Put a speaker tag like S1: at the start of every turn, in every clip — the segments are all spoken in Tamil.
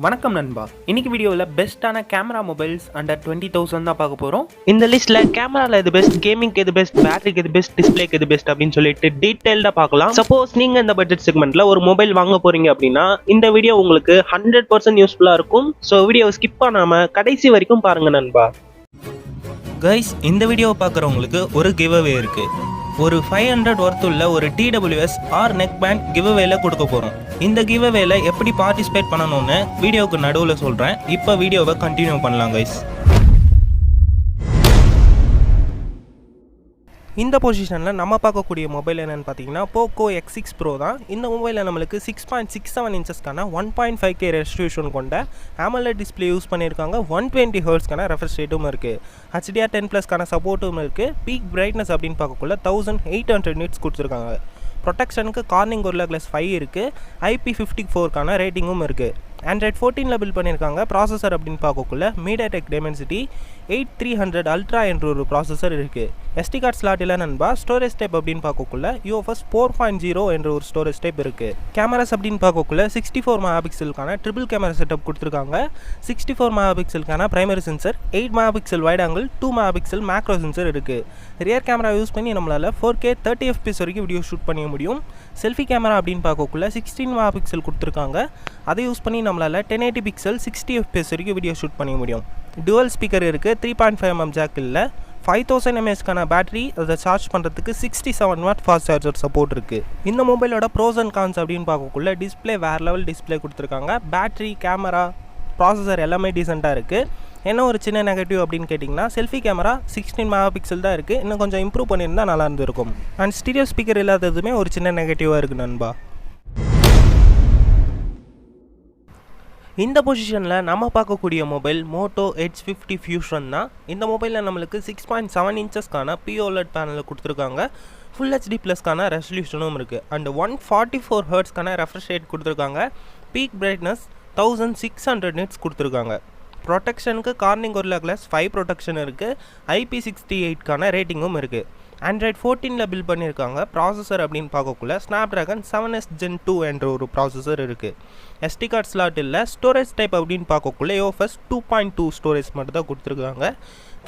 S1: வணக்கம் நண்பா. இன்னைக்கு வீடியோவில் பெஸ்ட்டான கேமரா மொபைல்ஸ் அண்டர் 20,000 தான் பார்க்க போகிறோம்.
S2: இந்த லிஸ்ட்ல கேமரால எது பெஸ்ட், கேமிங்க்கு எது பெஸ்ட், பேட்டரிக்கு எது பெஸ்ட், டிஸ்பிளேக்கு எது பெஸ்ட் அப்படின்னு சொல்லிட்டு டீடைல்டா பார்க்கலாம். சப்போஸ் நீங்க இந்த பட்ஜெட் செக்மெண்ட்ல ஒரு மொபைல் வாங்க போறீங்க அப்படின்னா இந்த வீடியோ உங்களுக்கு 100% யூஸ்ஃபுல்லா இருக்கும். ஸோ வீடியோ ஸ்கிப் பண்ணாம கடைசி வரைக்கும் பாருங்க நண்பா.
S3: கைஸ், இந்த வீடியோவை பார்க்குறவங்களுக்கு ஒரு கிவ்அவே இருக்கு. ஒரு 500 ஒர்த் உள்ள ஒரு TWS ஆர் நெக் பேண்ட் கிவ்அவேல கொடுக்க போகிறோம். இந்த கிவ்அவேல எப்படி பார்ட்டிசிபேட் பண்ணணும்னு வீடியோவுக்கு நடுவில் சொல்கிறேன். இப்போ வீடியோவை கண்டினியூ பண்ணலாம் கைஸ். இந்த பொசிஷனில் நம்ம பார்க்கக்கூடிய மொபைல் என்னென்னு பார்த்தீங்கன்னா போக்கோ X6 Pro தான். இந்த மொபைலில் நம்மளுக்கு 6.67 இன்ச்சஸ்க்கான 1.5K ரெசல்யூஷன் கொண்ட AMOLED டிஸ்பிளே யூஸ் பண்ணியிருக்காங்க. 120 ஹெர்ட்ஸ்க்கான ரெஃப்ரெஷ் ரேட்டும் இருக்குது. HDR10+க்கான சப்போர்ட்டும் இருக்குது. பீக் பிரைட்னஸ் அப்படின்னு பார்க்கக்குள்ள 1800 nits கொடுத்துருக்காங்க. ப்ரொடெக்ஷனுக்கு கார்னிங் Gorilla Glass 5 இருக்குது. IP54க்கான ரேட்டிங்கும் இருக்குது. Android 14 பில்ட் பண்ணியிருக்காங்க. ப்ராசஸர் அப்படின்னு பார்க்கக்குள்ள MediaTek Dimensity 8300 Ultra என்ற ஒரு ப்ராசஸர் இருக்குது. SD கார்டு ஸ்லாட் இல்லை நண்பா. ஸ்டோரேஜ் டைப் அப்படின்னு பார்க்கக்குள்ள UFS 4.0 என்ற ஒரு ஸ்டோரேஜ் டைப் இருக்குது. கேமராஸ் அப்படின்னு பார்க்கக்குள்ள 64 மெகாபிக்சலுக்கான ட்ரிபிள் கேமரா செட்டப் கொடுத்துருக்காங்க. 64 மெகாபிக்சலுக்கான primary sensor, 8 megapixel wide angle, 2 megapixel macro sensor இருக்குது. ரியர் கேமரா யூஸ் பண்ணி நம்மளால் 4K 30 FPS வரைக்கும் வீடியோ ஷூட் பண்ண முடியும். செல்ஃபி கேமரா அப்படின்னு பார்க்கக்குள்ள 16 மெகாபிக்சல் கொடுத்துருக்காங்க. அதை யூஸ் பண்ணி நம்மளால் 1080 பிக்சல் 60 FPS வரைக்கும் வீடியோ ஷூட் பண்ண முடியும். டுவல் ஸ்பீக்கர் இருக்குது. 3.5mm ஜாக் இல்லை. 5000 mAhக்கான பேட்டரி, அதை சார்ஜ் பண்ணுறதுக்கு 67 வாட் ஃபாஸ்ட் சார்ஜர் சப்போர்ட் இருக்குது. இந்த மொபைலோட ப்ரோஸ் அண்ட் கான்ஸ் அப்படின்னு பார்க்கக்குள்ள டிஸ்பிளே வேறு லெவல் டிஸ்பிளே கொடுத்துருக்காங்க. பேட்டரி, கேமரா, ப்ராசஸர் எல்லாமே டீசெண்டாக இருக்குது. என்ன ஒரு சின்ன நெகட்டிவ் அப்படின்னு கேட்டிங்கன்னா செல்ஃபி கேமரா 16 மெகாபிக்சல் தான் இருக்குது. இன்னும் கொஞ்சம் இம்ப்ரூவ் பண்ணியிருந்தால் நல்லா இருந்திருக்கும். அண்ட் ஸ்டீரியோ ஸ்பீக்கர் இல்லாததுமே ஒரு சின்ன நெகட்டிவாக இருக்குது நண்பா. இந்த பொசிஷனில் நம்ம பார்க்கக்கூடிய மொபைல் மோட்டோ Edge 50 Fusion தான். இந்த மொபைலில் நம்மளுக்கு 6.7 இன்ச்சஸ்க்கான POLED பேனலில் கொடுத்துருக்காங்க. ஃபுல் HD+க்கான ரெசல்யூஷனும் இருக்குது. அண்ட் 144 ஹெர்ட்ஸ்க்கான ரெஃப்ரெஷ் ரேட் கொடுத்துருக்காங்க. பீக் பிரைட்னஸ் 1600 nits கொடுத்துருக்காங்க. ப்ரொடெக்ஷனுக்கு கார்னிங் Gorilla Glass 5 ப்ரொடெக்ஷன் இருக்குது. IP68க்கான ரேட்டிங்கும் இருக்குது. Android 14 பில்ட் பண்ணியிருக்காங்க. ப்ராசஸர் அப்படின்னு பார்க்கக்குள்ள Snapdragon 7S Gen 2 என்ற ஒரு ப்ராசஸர் இருக்குது. SD கார்டு ஸ்லாட் இல்லை. ஸ்டோரேஜ் டைப் அப்படின்னு பார்க்கக்குள்ள UFS 2.2 ஸ்டோரேஜ் மட்டும் தான் கொடுத்துருக்காங்க.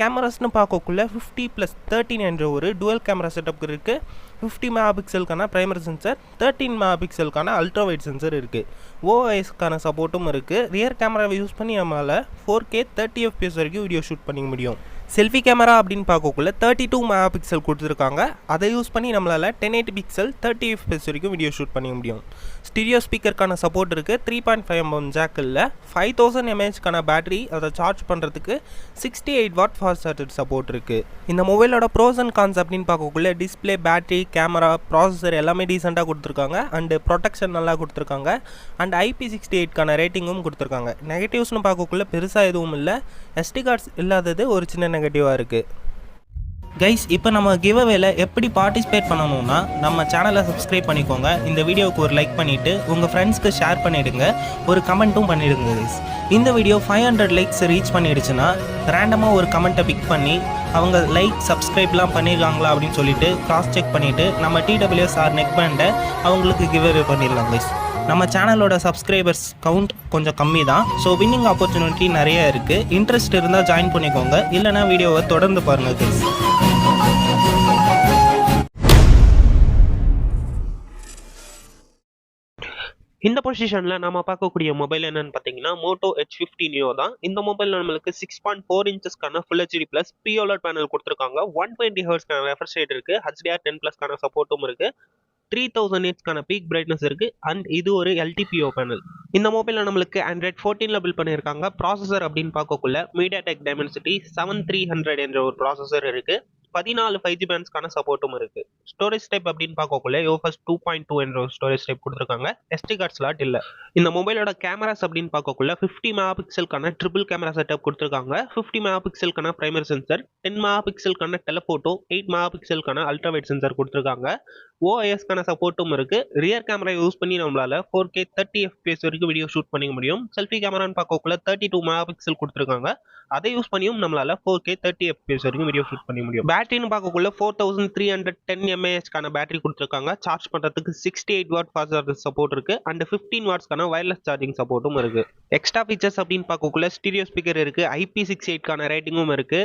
S3: கேமராஸ்னு பார்க்கக்குள்ள 50+13 என்ற ஒரு டுவல் கேமரா செட்டப் இருக்குது. 50 மெகாபிக்சலுக்கான பிரைமரி சென்சர், 13 மெகாபிக்சலுக்கான அல்ட்ரா வைட் சென்சர் இருக்குது. OISக்கான சப்போர்ட்டும் இருக்குது. ரியர் கேமராவை யூஸ் பண்ணி நம்மளால் 4K 30 FPS வரைக்கும் வீடியோ ஷூட் பண்ணிக்க முடியும். செல்ஃபி கேமரா அப்படின்னு பார்க்கக்குள்ள 32 மெகாபிக்சல் கொடுத்துருக்காங்க. அதை யூஸ் பண்ணி நம்மளால் 1080 பிக்சல் 30 FPS வரைக்கும் வீடியோ ஷூட் பண்ணிக்க முடியும். ஸ்டீரியோ ஸ்பீக்கருக்கான சப்போர்ட் இருக்குது. 3.5mm ஜாக் இல்லை. 5000 mAhக்கான பேட்டரி, அதை சார்ஜ் பண்ணுறதுக்கு 68 வாட் ஃபாஸ்ட் சார்ஜர் சப்போர்ட் இருக்குது. இந்த மொபைலோட ப்ரோஸ் அண்ட் கான்ஸ் அப்படின்னு பார்க்கக்குள்ள டிஸ்பிளே, பேட்டரி, கேமரா, ப்ராசஸர் எல்லாமே டீசெண்டாக கொடுத்துருக்காங்க. அண்டு ப்ரொடெக்ஷன் நல்லா கொடுத்துருக்காங்க. அண்ட் IP68க்கான ரேட்டிங்கும் கொடுத்துருக்காங்க. நெகட்டிவ்ஸ்னு பார்க்கக்குள்ள பெருசாக எதுவும் இல்லை. SD கார்ட்ஸ் இல்லாதது ஒரு சின்ன நெகட்டிவாக இருக்குது. கைஸ், இப்போ நம்ம கிவ்அவேல எப்படி பார்ட்டிசிபேட் பண்ணணும்னா நம்ம சேனலை சப்ஸ்கிரைப் பண்ணிக்கோங்க. இந்த வீடியோவுக்கு ஒரு லைக் பண்ணிவிட்டு உங்கள் ஃப்ரெண்ட்ஸ்க்கு ஷேர் பண்ணிவிடுங்க. ஒரு கமெண்ட்டும் பண்ணிவிடுங்க கைஸ். இந்த வீடியோ 500 லைக்ஸ் ரீச் பண்ணிடுச்சுன்னா ரேண்டமாக ஒரு கமெண்ட்டை பிக் பண்ணி அவங்க லைக், சப்ஸ்கிரைப்லாம் பண்ணியிருக்காங்களா அப்படின்னு சொல்லிட்டு கிராஸ் செக் பண்ணிவிட்டு நம்ம TWS ஆர் நெக் பேண்டை அவங்களுக்கு கிவ்அவே பண்ணிடலாம் கைஸ். நம்ம சேனலோட சப்ஸ்கிரைபர்ஸ் கவுண்ட் கொஞ்சம் கம்மி தான். ஸோ வின்னிங் ஆப்பர்ச்சுனிட்டி நிறைய இருக்குது. இன்ட்ரெஸ்ட் இருந்தால் ஜாயின் பண்ணிக்கோங்க. இல்லைனா வீடியோவை தொடர்ந்து பாருங்கள் கைஸ்.
S2: இந்த பொசிஷனில் நம்ம பார்க்கக்கூடிய மொபைல் என்னன்னு பார்த்தீங்கன்னா மோட்டோ Edge 50 Neo தான். இந்த மொபைலில் நம்மளுக்கு 6.4 இன்ச்சஸ்க்கான ஃபுல் HD+ POLED பேனல் கொடுத்துருக்காங்க. 120 ஹெர்ட்ஸ்க்கான ரெஃப்ரெஷ் ரேட் இருக்குது. HDR10+க்கான சப்போர்ட்டும் இருக்குது. 3000 nitsக்கான பீக் பிரைட்னஸ் இருக்குது. அண்ட் இது ஒரு LTPO பேனல். இந்த மொபைலில் நம்மளுக்கு Android 14 பில்ட் பண்ணியிருக்காங்க. ப்ராசஸர் அப்படின்னு பார்க்கக்குள்ள MediaTek Dimensity 7300 என்ற ஒரு ப்ராசஸர் இருக்குது. 14 5G பேண்ட்ஸ்க்கான சப்போர்ட்டும் இருக்குது. ஸ்டோரேஜ் டைப் அப்படின்னு பார்க்கக்குள்ள UFS 2.2 என்ற ஒரு ஸ்டோரேஜ் டைப் கொடுத்துருக்காங்க. SD கார்டு ஸ்லாட் இல்லை. இந்த மொபைலோட கேமராஸ் அப்படின்னு பார்க்கக்குள்ள 50 மெகாபிக்சலுக்கான ட்ரிபிள் கேமரா செட்டப் கொடுத்துருக்காங்க. 50 மெகாபிக்சலுக்கான பிரைமரி சென்சர், 10 மெகாபிக்சலுக்கான டெலஃபோட்டோ, 8 மெகாபிக்சலுக்கான அல்ட்ரா வைட் சென்சர் கொடுத்துருக்காங்க. ஓஎஸ்க்கான சப்போர்ட்டும் இருக்கு. ரியர் கேமரா யூஸ் பண்ணி நம்மளால 4K 30 FPS வரைக்கும் வீடியோ ஷூட் பண்ணிக்க முடியும். செல்ஃபி கேமரான்னு பார்க்கக்குள்ள 32 மெகா பிக்சல் கொடுத்துருக்காங்க. அதை யூஸ் பண்ணியும் நம்மளால 4K 30 FPS வரைக்கும் வீடியோ ஷூட் பண்ணி முடியும். பேட்டரின்னு பார்க்கக்குள்ள 4310 mAh பேட்டரி கொடுத்துருக்காங்க. சார்ஜ் பண்றதுக்கு 68 வாட் ஃபாஸ்ட் சார்ஜர் சப்போர்ட் இருக்கு அண்ட் 15 வாட்ஸ்க்கான வயர்லெஸ் சார்ஜிங் சப்போர்ட்டும் இருக்கு. எக்ஸ்ட்ரா ஃபீச்சர்ஸ் அப்படின்னு பார்க்கக்குள்ள ஸ்டீரியோ ஸ்பீக்கர் இருக்கு, IP68 ரேட்டிங்கும் இருக்கு,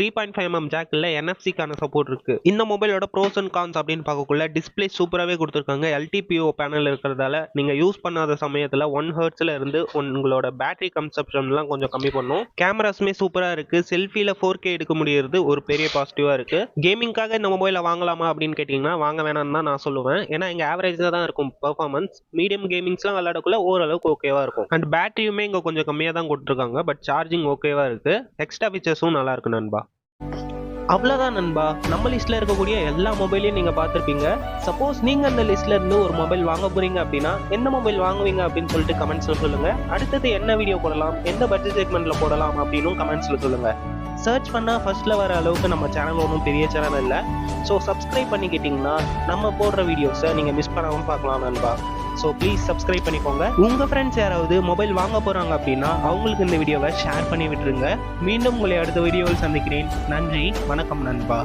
S2: 3.5mm ஜாக் இல்ல NFC சப்போர்ட் இருக்கு. இந்த மொபைலோட ப்ரோஸ் அண்ட் கான்ஸ் அப்படின்னு பார்க்கக்குள்ள டிஸ்பிளே சூப்பராகவே கொடுத்துருக்காங்க. LTPO பேனல் இருக்கிறதால நீங்க யூஸ் பண்ணாத சமயத்துல 1 Hz இருந்து உங்களோட பேட்டரி கன்சப்ஷன்லாம் கொஞ்சம் கம்மி பண்ணும். கேமராஸுமே சூப்பரா இருக்கு. செல்ஃபில 4K எடுக்க முடியறது ஒரு பெரிய பாசிட்டிவா இருக்கு. கேமிங்காக இந்த மொபைலை வாங்கலாமா அப்படின்னு கேட்டீங்கன்னா வாங்க வேணாம்னு தான் நான் சொல்லுவேன். ஏன்னா இங்க ஆவரேஜா தான் இருக்கும் பெர்ஃபார்மன்ஸ். மீடியம் கேமிங்ஸ்லாம் விளையாடக்குள்ள ஓரளவுக்கு ஓகேவா இருக்கும். அண்ட் பேட்டரியுமே இங்க கொஞ்சம் கம்மியா தான் கொடுத்துருக்காங்க. பட் சார்ஜிங் ஓகேவா இருக்கு. எக்ஸ்ட்ரா ஃபீச்சர்ஸும் நல்லா இருக்கு நண்பா.
S3: அவ்வளோதான் நண்பா, நம்ம லிஸ்ட்டில் இருக்கக்கூடிய எல்லா மொபைலையும் நீங்கள் பார்த்துருப்பீங்க. சப்போஸ் நீங்கள் அந்த லிஸ்ட்டில் இருந்து ஒரு மொபைல் வாங்க போகிறீங்க அப்படின்னா எந்த மொபைல் வாங்குவீங்க அப்படின்னு சொல்லிட்டு கமெண்ட்ஸில் சொல்லுங்கள். அடுத்தது என்ன வீடியோ போடலாம், எந்த பட்ஜெட் செக்மெண்ட்டில் போடலாம் அப்படின்னும் கமெண்ட்ஸில் சொல்லுங்கள். சர்ச் பண்ணால் ஃபர்ஸ்ட்டில் வர அளவுக்கு நம்ம சேனல் ஒன்றும் பெரிய சேனல் இல்லை. ஸோ சப்ஸ்கிரைப் பண்ணிக்கிட்டிங்கன்னா நம்ம போடுற வீடியோஸை நீங்கள் மிஸ் பண்ணாமல் பார்க்கலாம் நண்பா. ஸோ ப்ளீஸ் சப்ஸ்கிரைப் பண்ணிக்கோங்க. உங்கள் ஃப்ரெண்ட்ஸ் யாராவது மொபைல் வாங்க போகிறாங்க அப்படின்னா அவங்களுக்கு இந்த வீடியோவை ஷேர் பண்ணி விட்டுருங்க. மீண்டும் உங்களை அடுத்த வீடியோவில் சந்திக்கிறேன். நன்றி, வணக்கம் நண்பா.